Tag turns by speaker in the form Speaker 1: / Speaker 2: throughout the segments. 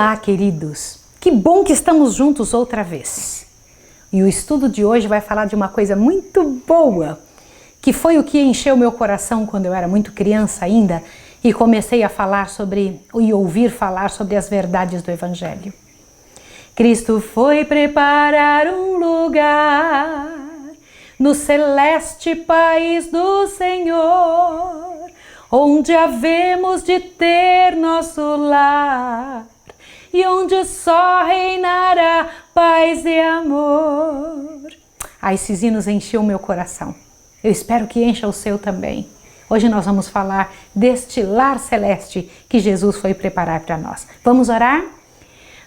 Speaker 1: Olá, queridos! Que bom que estamos juntos outra vez. E o estudo de hoje vai falar de uma coisa muito boa, que foi o que encheu meu coração quando eu era muito criança ainda e comecei a falar sobre, e ouvir falar sobre as verdades do Evangelho. Cristo foi preparar um lugar no celeste país do Senhor, onde havemos de ter nosso lar e onde só reinará paz e amor. Esses hinos enchiam meu coração. Eu espero que encha o seu também. Hoje nós vamos falar deste lar celeste que Jesus foi preparar para nós. Vamos orar?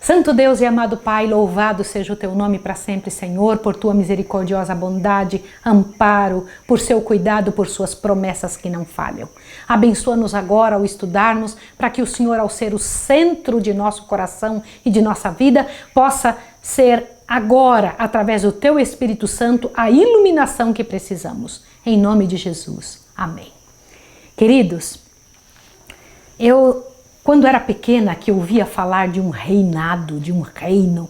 Speaker 1: Santo Deus e amado Pai, louvado seja o teu nome para sempre, Senhor, por tua misericordiosa bondade, amparo, por seu cuidado, por suas promessas que não falham. Abençoa-nos agora ao estudarmos, para que o Senhor, ao ser o centro de nosso coração e de nossa vida, possa ser agora, através do teu Espírito Santo, a iluminação que precisamos. Em nome de Jesus. Amém. Queridos, quando era pequena, que eu ouvia falar de um reinado, de um reino,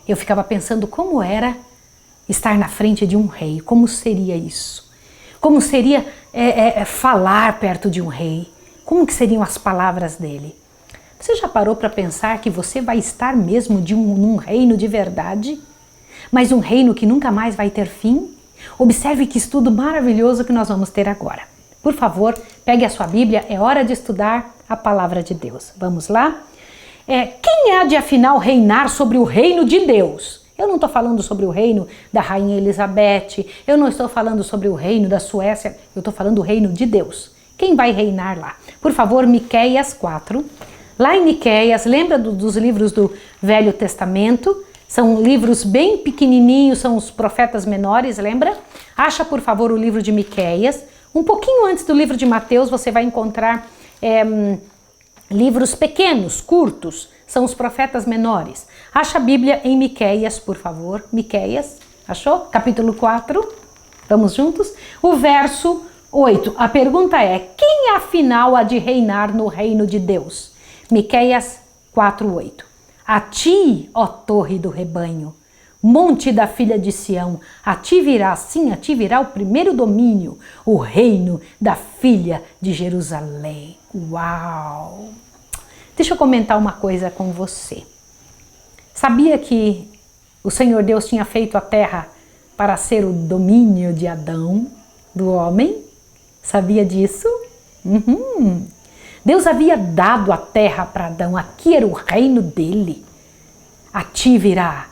Speaker 1: eu ficava pensando como era estar na frente de um rei, como seria isso? Como seria falar perto de um rei? Como que seriam as palavras dele? Você já parou para pensar que você vai estar mesmo num reino de verdade? Mas um reino que nunca mais vai ter fim? Observe que estudo maravilhoso que nós vamos ter agora. Por favor, pegue a sua Bíblia, é hora de estudar a palavra de Deus. Vamos lá? Quem há de afinal reinar sobre o reino de Deus? Eu não estou falando sobre o reino da Rainha Elizabeth, eu não estou falando sobre o reino da Suécia, eu estou falando do reino de Deus. Quem vai reinar lá? Por favor, Miqueias 4. Lá em Miqueias, lembra dos livros do Velho Testamento? São livros bem pequenininhos, são os profetas menores, lembra? Acha, por favor, o livro de Miqueias. Um pouquinho antes do livro de Mateus, você vai encontrar livros pequenos, curtos, são os profetas menores. Acha a Bíblia em Miqueias, por favor. Miqueias, achou? Capítulo 4, vamos juntos? O verso 8, a pergunta é, quem afinal há de reinar no reino de Deus? Miqueias 4, 8. A ti, ó torre do rebanho, monte da filha de Sião, a ti virá, sim, a ti virá o primeiro domínio, o reino da filha de Jerusalém. Uau! Deixa eu comentar uma coisa com você. Sabia que o Senhor Deus tinha feito a terra para ser o domínio de Adão, do homem? Sabia disso? Deus havia dado a terra para Adão, aqui era o reino dele. A ti virá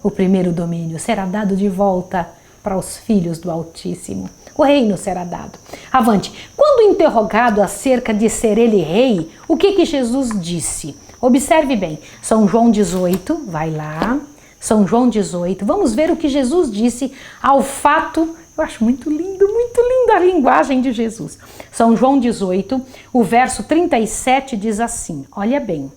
Speaker 1: o primeiro domínio, será dado de volta para os filhos do Altíssimo. O reino será dado. Avante. Quando interrogado acerca de ser ele rei, o que Jesus disse? Observe bem. São João 18, vai lá. São João 18. Vamos ver o que Jesus disse ao fato. Eu acho muito lindo a linguagem de Jesus. São João 18, o verso 37 diz assim, olha bem.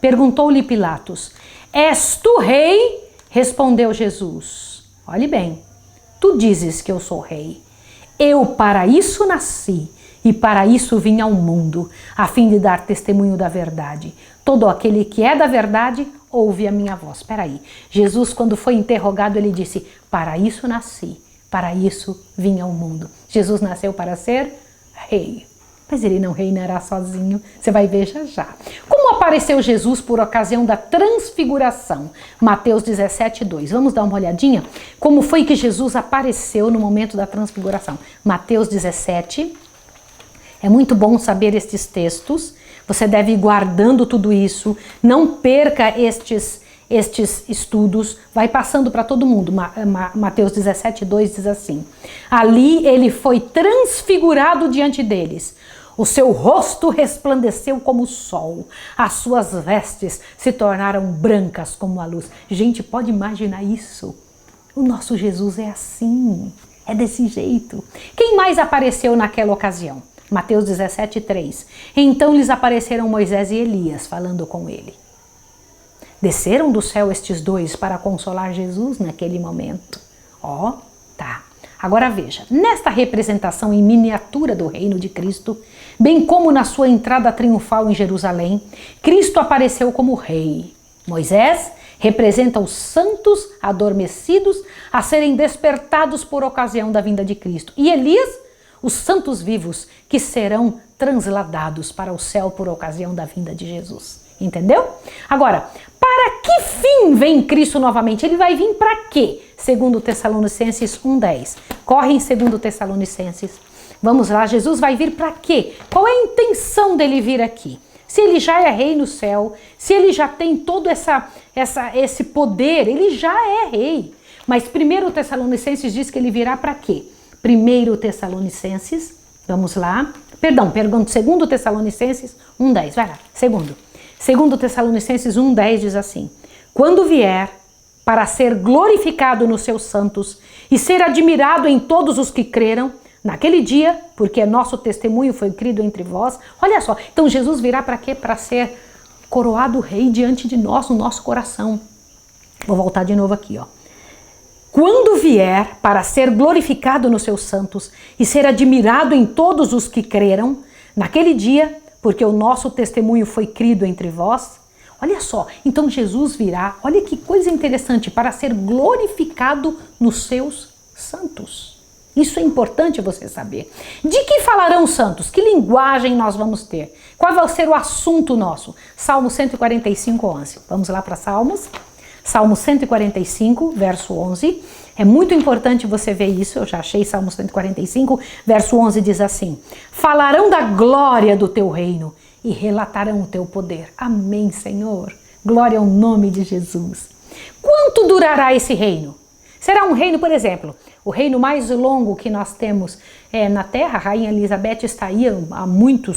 Speaker 1: Perguntou-lhe Pilatos, és tu rei? Respondeu Jesus, olhe bem, tu dizes que eu sou rei. Eu para isso nasci e para isso vim ao mundo, a fim de dar testemunho da verdade. Todo aquele que é da verdade, ouve a minha voz. Espera aí, Jesus quando foi interrogado, ele disse, para isso nasci, para isso vim ao mundo. Jesus nasceu para ser rei. Mas ele não reinará sozinho, você vai ver já já. Como apareceu Jesus por ocasião da transfiguração? Mateus 17, 2. Vamos dar uma olhadinha? Como foi que Jesus apareceu no momento da transfiguração? Mateus 17. É muito bom saber estes textos. Você deve ir guardando tudo isso. Não perca estes estudos, vai passando para todo mundo. Mateus 17, 2 diz assim, ali ele foi transfigurado diante deles, o seu rosto resplandeceu como o sol, as suas vestes se tornaram brancas como a luz. Gente, pode imaginar isso? O nosso Jesus é assim, é desse jeito. Quem mais apareceu naquela ocasião? Mateus 17, 3. Então lhes apareceram Moisés e Elias falando com ele. Desceram do céu estes dois para consolar Jesus naquele momento. Tá. Agora veja, nesta representação em miniatura do reino de Cristo, bem como na sua entrada triunfal em Jerusalém, Cristo apareceu como rei. Moisés representa os santos adormecidos a serem despertados por ocasião da vinda de Cristo. E Elias, os santos vivos que serão transladados para o céu por ocasião da vinda de Jesus. Entendeu? Agora, para que fim vem Cristo novamente? Ele vai vir para quê? Segundo Tessalonicenses 1:10. Corre em 2 Tessalonicenses. Vamos lá, Jesus vai vir para quê? Qual é a intenção dele vir aqui? Se ele já é rei no céu, se ele já tem todo esse poder, ele já é rei. Mas 1 Tessalonicenses diz que ele virá para quê? 1 Tessalonicenses, vamos lá. Perdão, 2 Tessalonicenses 1:10, vai lá, 2 Tessalonicenses 1:10 diz assim: quando vier para ser glorificado nos seus santos e ser admirado em todos os que creram, naquele dia, porque nosso testemunho foi crido entre vós. Olha só, então Jesus virá para quê? Para ser coroado rei diante de nós, no nosso coração. Vou voltar de novo aqui, ó. Quando vier para ser glorificado nos seus santos e ser admirado em todos os que creram, naquele dia, porque o nosso testemunho foi crido entre vós. Olha só, então Jesus virá, olha que coisa interessante, para ser glorificado nos seus santos. Isso é importante você saber. De que falarão os santos? Que linguagem nós vamos ter? Qual vai ser o assunto nosso? Salmo 145, 11. Vamos lá para Salmos. Salmo 145, verso 11. É muito importante você ver isso. Eu já achei Salmo 145, verso 11 diz assim: falarão da glória do teu reino e relatarão o teu poder. Amém, Senhor. Glória ao nome de Jesus. Quanto durará esse reino? Será um reino, por exemplo, o reino mais longo que nós temos na Terra. A Rainha Elizabeth está aí há muito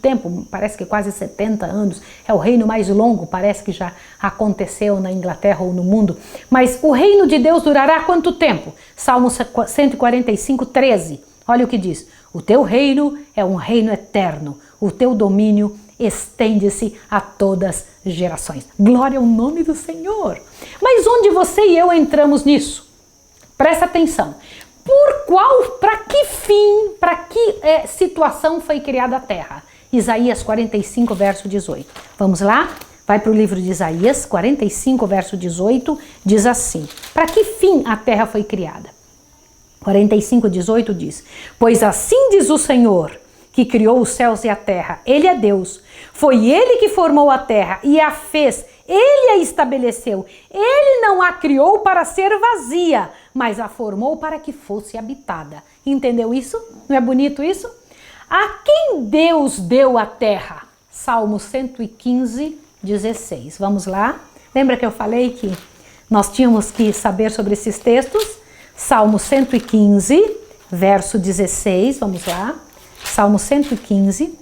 Speaker 1: tempo, parece que quase 70 anos. É o reino mais longo, parece que já aconteceu na Inglaterra ou no mundo. Mas o reino de Deus durará quanto tempo? Salmo 145, 13. Olha o que diz: o teu reino é um reino eterno, o teu domínio estende-se a todas as gerações. Glória ao nome do Senhor. Mas onde você e eu entramos nisso? Presta atenção. Para que fim, para que situação foi criada a terra? Isaías 45, verso 18. Vamos lá? Vai para o livro de Isaías 45, verso 18, diz assim: para que fim a terra foi criada? 45, 18 diz: pois assim diz o Senhor, que criou os céus e a terra. Ele é Deus. Foi Ele que formou a terra e a fez. Ele a estabeleceu. Ele não a criou para ser vazia, mas a formou para que fosse habitada. Entendeu isso? Não é bonito isso? A quem Deus deu a terra? Salmo 115, 16. Vamos lá? Lembra que eu falei que nós tínhamos que saber sobre esses textos? Salmo 115, verso 16. Vamos lá? Salmo 115,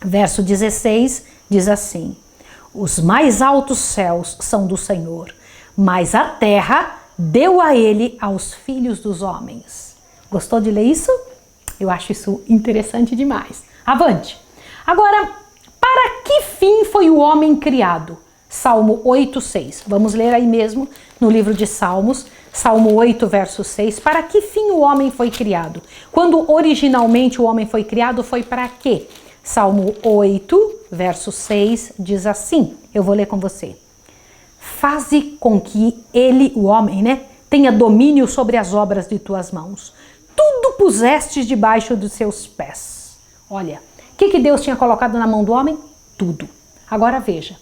Speaker 1: verso 16, diz assim: os mais altos céus são do Senhor, mas a terra deu a ele aos filhos dos homens. Gostou de ler isso? Eu acho isso interessante demais. Avante! Agora, para que fim foi o homem criado? Salmo 8, 6. Vamos ler aí mesmo no livro de Salmos, Salmo 8, verso 6. Para que fim o homem foi criado? Quando originalmente o homem foi criado, foi para quê? Salmo 8, verso 6, diz assim, eu vou ler com você. Faze com que ele, o homem, tenha domínio sobre as obras de tuas mãos. Tudo pusestes debaixo dos seus pés. Olha, o que Deus tinha colocado na mão do homem? Tudo. Agora veja.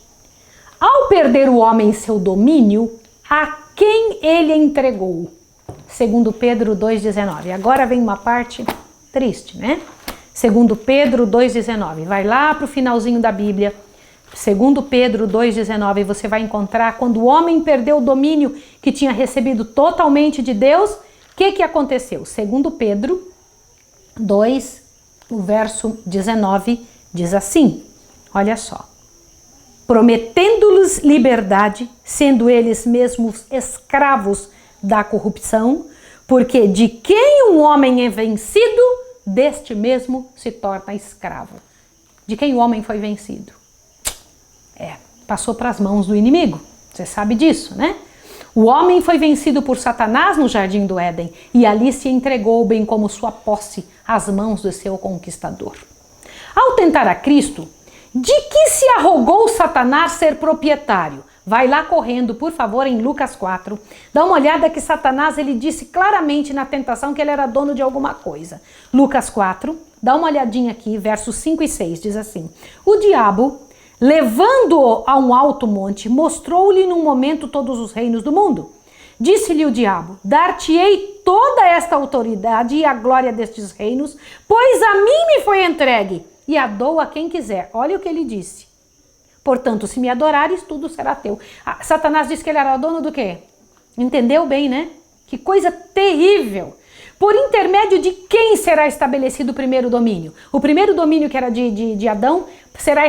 Speaker 1: Ao perder o homem seu domínio, a quem ele entregou? Segundo Pedro 2,19. Agora vem uma parte triste, né? Segundo Pedro 2,19. Vai lá para o finalzinho da Bíblia. Segundo Pedro 2,19, você vai encontrar quando o homem perdeu o domínio que tinha recebido totalmente de Deus, o que aconteceu? Segundo Pedro 2, o verso 19, diz assim, olha só. Prometendo-lhes liberdade, sendo eles mesmos escravos da corrupção, porque de quem um homem é vencido, deste mesmo se torna escravo. De quem o homem foi vencido? Passou para as mãos do inimigo. Você sabe disso, né? O homem foi vencido por Satanás no jardim do Éden e ali se entregou, bem como sua posse, às mãos do seu conquistador. Ao tentar a Cristo, de que se arrogou Satanás ser proprietário? Vai lá correndo, por favor, em Lucas 4. Dá uma olhada que Satanás ele disse claramente na tentação que ele era dono de alguma coisa. Lucas 4, dá uma olhadinha aqui, versos 5 e 6, diz assim: o diabo, levando-o a um alto monte, mostrou-lhe num momento todos os reinos do mundo. Disse-lhe o diabo: dar-te-ei toda esta autoridade e a glória destes reinos, pois a mim me foi entregue, e a dou a quem quiser. Olha o que ele disse. Portanto, se me adorares, tudo será teu. Satanás disse que ele era dono do quê? Entendeu bem, né? Que coisa terrível. Por intermédio de quem será estabelecido o primeiro domínio? O primeiro domínio que era de Adão será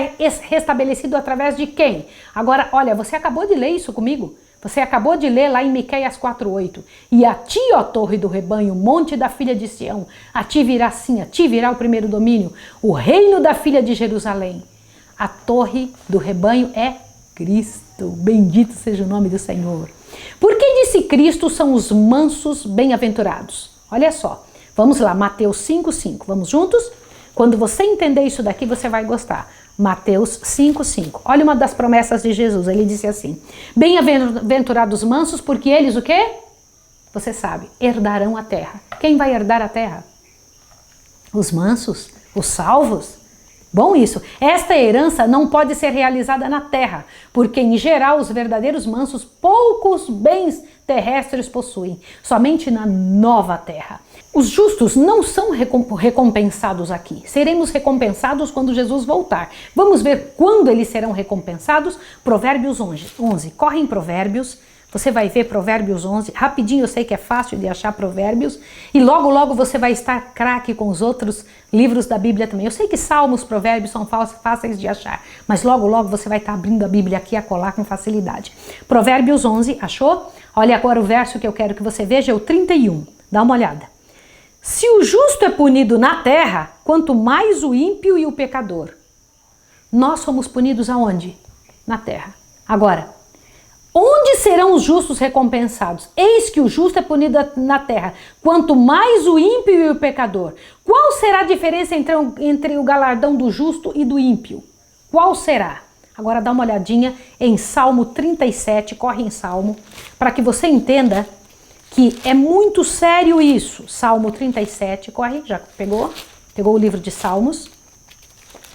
Speaker 1: restabelecido através de quem? Agora, olha, você acabou de ler isso comigo? Você acabou de ler lá em Miqueias 4:8. E a ti, ó torre do rebanho, monte da filha de Sião, a ti virá sim, a ti virá o primeiro domínio, o reino da filha de Jerusalém. A torre do rebanho é Cristo. Bendito seja o nome do Senhor. Por que disse Cristo são os mansos bem-aventurados? Olha só, vamos lá, Mateus 5:5. Vamos juntos? Quando você entender isso daqui, você vai gostar. Mateus 5:5. Olha uma das promessas de Jesus. Ele disse assim: bem-aventurados mansos, porque eles o quê? Você sabe, herdarão a terra. Quem vai herdar a terra? Os mansos, os salvos. Bom isso, esta herança não pode ser realizada na terra, porque em geral os verdadeiros mansos poucos bens terrestres possuem, somente na nova terra. Os justos não são recompensados aqui, seremos recompensados quando Jesus voltar. Vamos ver quando eles serão recompensados? Provérbios 11. Corre em Provérbios. Você vai ver Provérbios 11, rapidinho, eu sei que é fácil de achar Provérbios, e logo logo você vai estar craque com os outros livros da Bíblia também. Eu sei que Salmos, Provérbios são fáceis de achar, mas logo logo você vai estar abrindo a Bíblia aqui a colar com facilidade. Provérbios 11, achou? Olha agora o verso que eu quero que você veja, é o 31, dá uma olhada. Se o justo é punido na terra, quanto mais o ímpio e o pecador. Nós somos punidos aonde? Na terra. Agora, onde serão os justos recompensados? Eis que o justo é punido na terra, quanto mais o ímpio e o pecador. Qual será a diferença entre o galardão do justo e do ímpio? Qual será? Agora dá uma olhadinha em Salmo 37, corre em Salmo, para que você entenda que é muito sério isso. Salmo 37, corre, já pegou? Pegou o livro de Salmos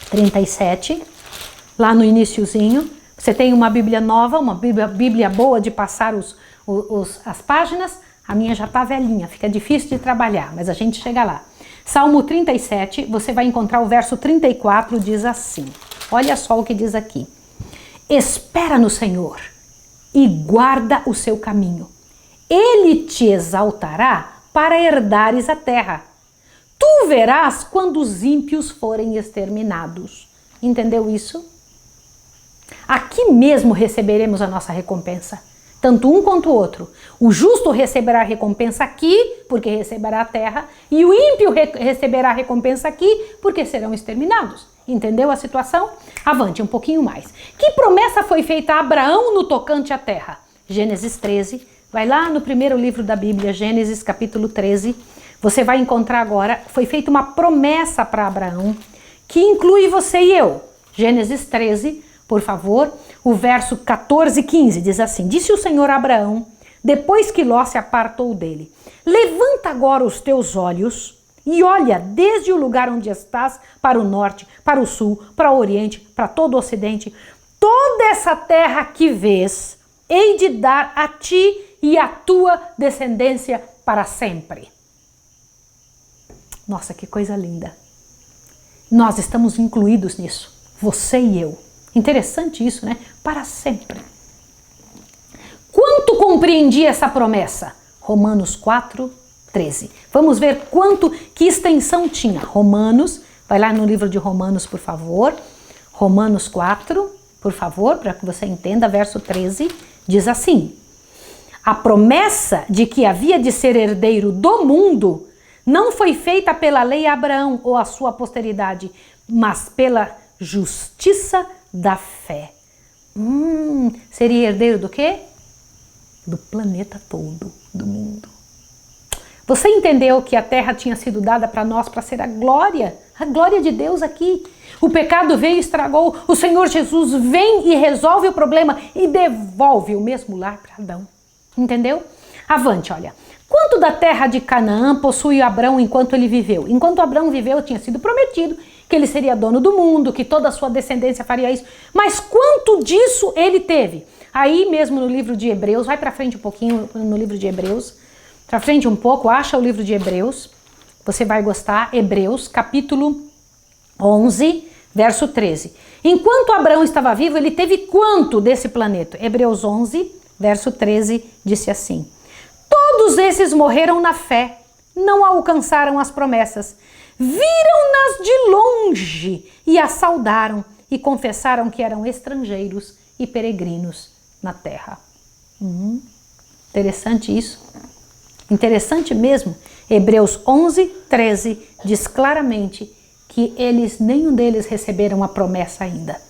Speaker 1: 37, lá no iniciozinho. Você tem uma Bíblia nova, uma Bíblia boa de passar as páginas, a minha já está velhinha, fica difícil de trabalhar, mas a gente chega lá. Salmo 37, você vai encontrar o verso 34, diz assim, olha só o que diz aqui. Espera no Senhor e guarda o seu caminho. Ele te exaltará para herdares a terra. Tu verás quando os ímpios forem exterminados. Entendeu isso? Aqui mesmo receberemos a nossa recompensa, tanto um quanto o outro. O justo receberá a recompensa aqui, porque receberá a terra, e o ímpio receberá a recompensa aqui, porque serão exterminados. Entendeu a situação? Avante um pouquinho mais. Que promessa foi feita a Abraão no tocante à terra? Gênesis 13, vai lá no primeiro livro da Bíblia, Gênesis capítulo 13, você vai encontrar agora, foi feita uma promessa para Abraão, que inclui você e eu. Gênesis 13, por favor, o verso 14 e 15 diz assim: disse o Senhor a Abraão, depois que Ló se apartou dele: levanta agora os teus olhos e olha desde o lugar onde estás para o norte, para o sul, para o oriente, para todo o ocidente. Toda essa terra que vês, hei de dar a ti e à tua descendência para sempre. Nossa, que coisa linda. Nós estamos incluídos nisso, você e eu. Interessante isso, né? Para sempre. Quanto compreendia essa promessa? Romanos 4:13. Vamos ver que extensão tinha. Romanos, vai lá no livro de Romanos, por favor. Romanos 4, por favor, para que você entenda, verso 13, diz assim: a promessa de que havia de ser herdeiro do mundo não foi feita pela lei a Abraão ou a sua posteridade, mas pela justiça da fé. Seria herdeiro do quê? do planeta todo, do mundo. Você entendeu que a terra tinha sido dada para nós para ser a glória de Deus aqui. O pecado veio e estragou, o Senhor Jesus vem e resolve o problema e devolve o mesmo lar para Adão. Entendeu? Avante, olha. Quanto da terra de Canaã possui Abrão enquanto ele viveu? Enquanto Abrão viveu, tinha sido prometido que ele seria dono do mundo, que toda a sua descendência faria isso. Mas quanto disso ele teve? Aí mesmo no livro de Hebreus, vai para frente um pouquinho no livro de Hebreus, para frente um pouco, acha o livro de Hebreus, você vai gostar, Hebreus, capítulo 11, verso 13. Enquanto Abraão estava vivo, ele teve quanto desse planeta? Hebreus 11, verso 13, disse assim: todos esses morreram na fé, não alcançaram as promessas, viram-nas de longe e as saudaram e confessaram que eram estrangeiros e peregrinos na terra. Interessante isso. Interessante mesmo. Hebreus 11, 13 diz claramente que nenhum deles receberam a promessa ainda.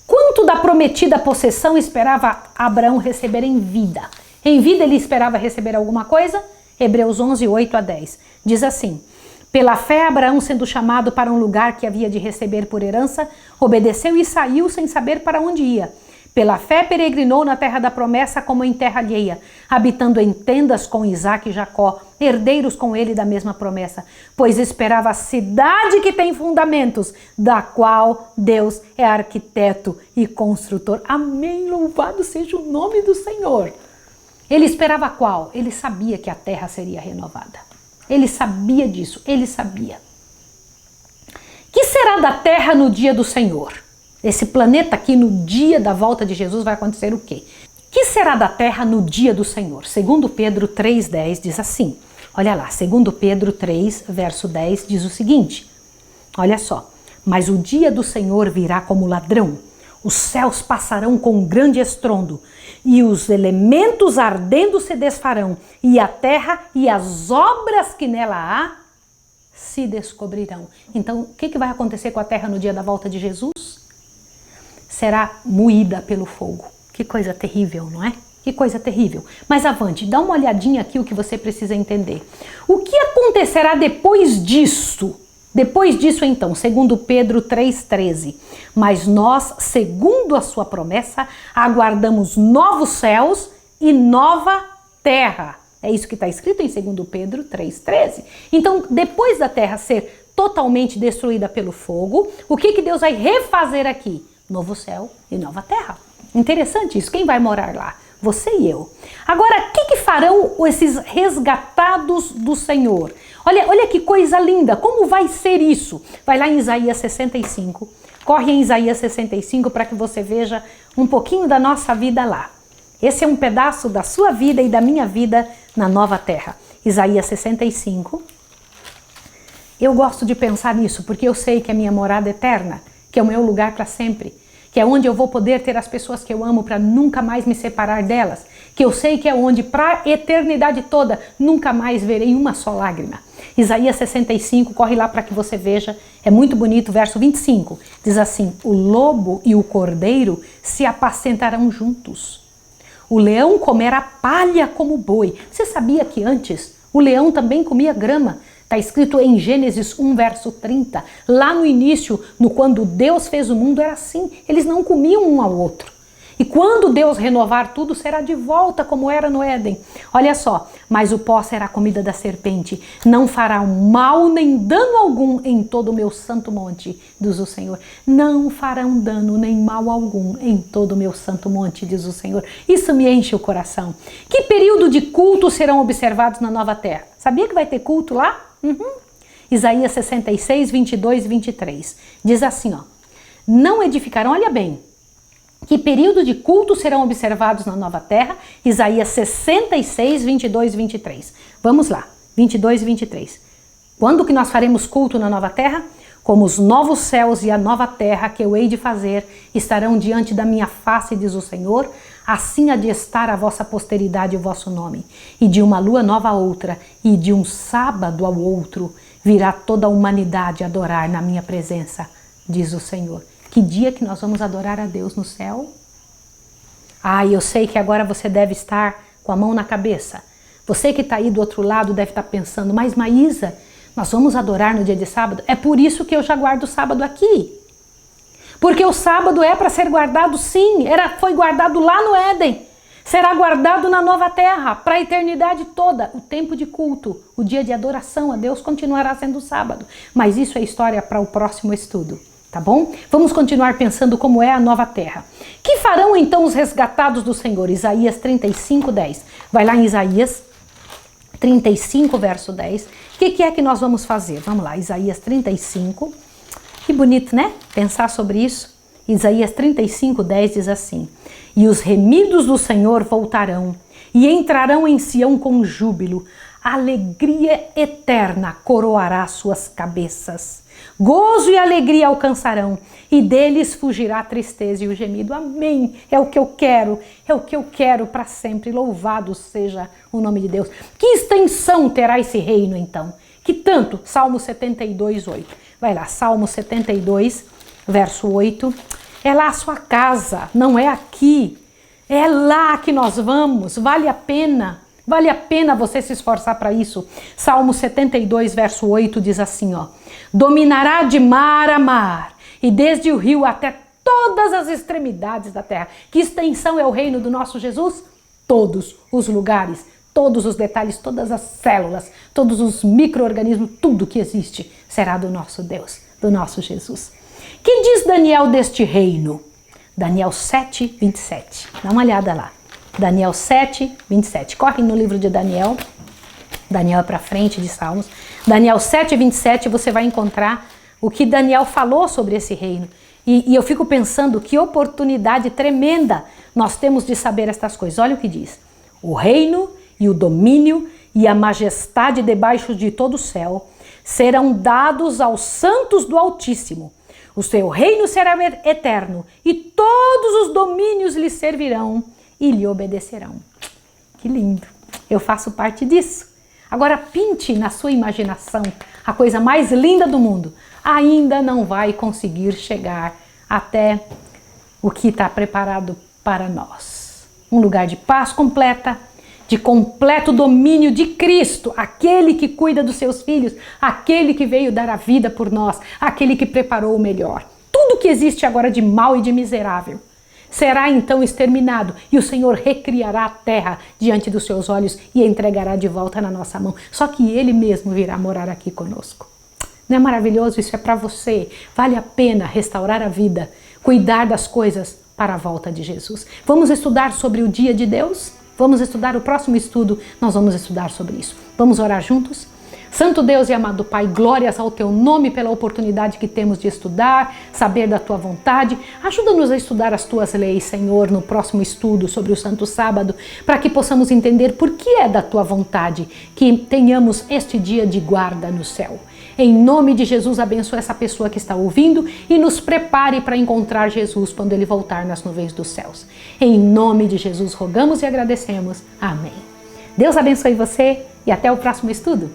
Speaker 1: Quanto da prometida possessão esperava Abraão receber em vida? Em vida ele esperava receber alguma coisa? Hebreus 11, 8 a 10. Diz assim: pela fé Abraão, sendo chamado para um lugar que havia de receber por herança, obedeceu e saiu sem saber para onde ia. Pela fé peregrinou na terra da promessa como em terra alheia, habitando em tendas com Isaque e Jacó, herdeiros com ele da mesma promessa, pois esperava a cidade que tem fundamentos, da qual Deus é arquiteto e construtor. Amém, louvado seja o nome do Senhor. Ele esperava qual? Ele sabia que a terra seria renovada. Ele sabia disso, ele sabia. Que será da terra no dia do Senhor? Esse planeta aqui, no dia da volta de Jesus, vai acontecer o quê? Que será da terra no dia do Senhor? Segundo Pedro 3,10 diz assim, olha lá, segundo Pedro 3, verso 10 diz o seguinte, olha só, mas o dia do Senhor virá como ladrão, os céus passarão com grande estrondo, e os elementos ardendo se desfarão, e a terra e as obras que nela há se descobrirão. Então, o que vai acontecer com a terra no dia da volta de Jesus? Será moída pelo fogo. Que coisa terrível, não é? Que coisa terrível. Mas avante, dá uma olhadinha aqui o que você precisa entender. O que acontecerá depois disso? Depois disso, então, segundo Pedro 3,13. Mas nós, segundo a sua promessa, aguardamos novos céus e nova terra. É isso que está escrito em segundo Pedro 3,13. Então, depois da terra ser totalmente destruída pelo fogo, o que Deus vai refazer aqui? Novo céu e nova terra. Interessante isso. Quem vai morar lá? Você e eu. Agora, o que farão esses resgatados do Senhor? Olha que coisa linda. Como vai ser isso? Vai lá em Isaías 65. Corre em Isaías 65 para que você veja um pouquinho da nossa vida lá. Esse é um pedaço da sua vida e da minha vida na nova terra. Isaías 65. Eu gosto de pensar nisso porque eu sei que é minha morada eterna, que é o meu lugar para sempre, que é onde eu vou poder ter as pessoas que eu amo para nunca mais me separar delas, que eu sei que é onde para a eternidade toda nunca mais verei uma só lágrima. Isaías 65, corre lá para que você veja, é muito bonito, verso 25, diz assim, o lobo e o cordeiro se apacentarão juntos, o leão comerá palha como boi. Você sabia que antes o leão também comia grama? Está escrito em Gênesis 1, verso 30. Lá no início, quando Deus fez o mundo, era assim. Eles não comiam um ao outro. E quando Deus renovar tudo, será de volta como era no Éden. Olha só, mas o pó será comida da serpente. Não fará mal nem dano algum em todo o meu santo monte, diz o Senhor. Não farão dano nem mal algum em todo o meu santo monte, diz o Senhor. Isso me enche o coração. Que período de culto serão observados na nova terra? Sabia que vai ter culto lá? Isaías 66, 22 e 23. Diz assim, ó. Não edificarão, olha bem, que período de culto serão observados na nova terra? Isaías 66, 22 e 23. Vamos lá, 22 e 23. Quando que nós faremos culto na nova terra? Como os novos céus e a nova terra que eu hei de fazer estarão diante da minha face, diz o Senhor, assim há de estar a vossa posteridade e o vosso nome. E de uma lua nova a outra, e de um sábado ao outro, virá toda a humanidade adorar na minha presença, diz o Senhor. Que dia que nós vamos adorar a Deus no céu? Ah, eu sei que agora você deve estar com a mão na cabeça. Você que está aí do outro lado deve estar pensando, mas Maísa, nós vamos adorar no dia de sábado? É por isso que eu já guardo o sábado aqui. Porque o sábado é para ser guardado, sim, foi guardado lá no Éden. Será guardado na nova terra, para a eternidade toda. O tempo de culto, o dia de adoração a Deus continuará sendo o sábado. Mas isso é história para o próximo estudo, tá bom? Vamos continuar pensando como é a nova terra. Que farão então os resgatados do Senhor? Isaías 35, 10. Vai lá em Isaías 35, verso 10. O que é que nós vamos fazer? Vamos lá, Isaías 35. Que bonito, né? Pensar sobre isso. Isaías 35, 10 diz assim: e os remidos do Senhor voltarão, e entrarão em Sião com júbilo. A alegria eterna coroará suas cabeças. Gozo e alegria alcançarão, e deles fugirá a tristeza e o gemido. Amém. É o que eu quero para sempre. Louvado seja o nome de Deus. Que extensão terá esse reino então? Que tanto? Salmo 72, 8. Vai lá, Salmo 72, verso 8. É lá a sua casa, não é aqui. É lá que nós vamos. Vale a pena você se esforçar para isso. Salmo 72, verso 8 diz assim, ó: dominará de mar a mar, e desde o rio até todas as extremidades da terra. Que extensão é o reino do nosso Jesus? Todos os lugares, todos os detalhes, todas as células, todos os micro-organismos, tudo que existe será do nosso Deus, do nosso Jesus. Que diz Daniel deste reino? Daniel 7, 27. Dá uma olhada lá. Daniel 7, 27. Corre no livro de Daniel. Daniel é para frente de Salmos. Daniel 7, 27, você vai encontrar o que Daniel falou sobre esse reino. E eu fico pensando que oportunidade tremenda nós temos de saber estas coisas. Olha o que diz. O reino e o domínio e a majestade debaixo de todo o céu serão dados aos santos do Altíssimo. O seu reino será eterno, e todos os domínios lhe servirão e lhe obedecerão. Que lindo! Eu faço parte disso. Agora pinte na sua imaginação a coisa mais linda do mundo. Ainda não vai conseguir chegar até o que está preparado para nós. Um lugar de paz completa, de completo domínio de Cristo, aquele que cuida dos seus filhos, aquele que veio dar a vida por nós, aquele que preparou o melhor. Tudo que existe agora de mal e de miserável será então exterminado, e o Senhor recriará a terra diante dos seus olhos e entregará de volta na nossa mão. Só que Ele mesmo virá morar aqui conosco. Não é maravilhoso? Isso é para você. Vale a pena restaurar a vida, cuidar das coisas para a volta de Jesus. Vamos estudar sobre o dia de Deus? Vamos estudar o próximo estudo, nós vamos estudar sobre isso. Vamos orar juntos? Santo Deus e amado Pai, glórias ao Teu nome pela oportunidade que temos de estudar, saber da Tua vontade. Ajuda-nos a estudar as Tuas leis, Senhor, no próximo estudo sobre o Santo Sábado, para que possamos entender por que é da Tua vontade que tenhamos este dia de guarda no céu. Em nome de Jesus, abençoe essa pessoa que está ouvindo e nos prepare para encontrar Jesus quando Ele voltar nas nuvens dos céus. Em nome de Jesus, rogamos e agradecemos. Amém. Deus abençoe você e até o próximo estudo.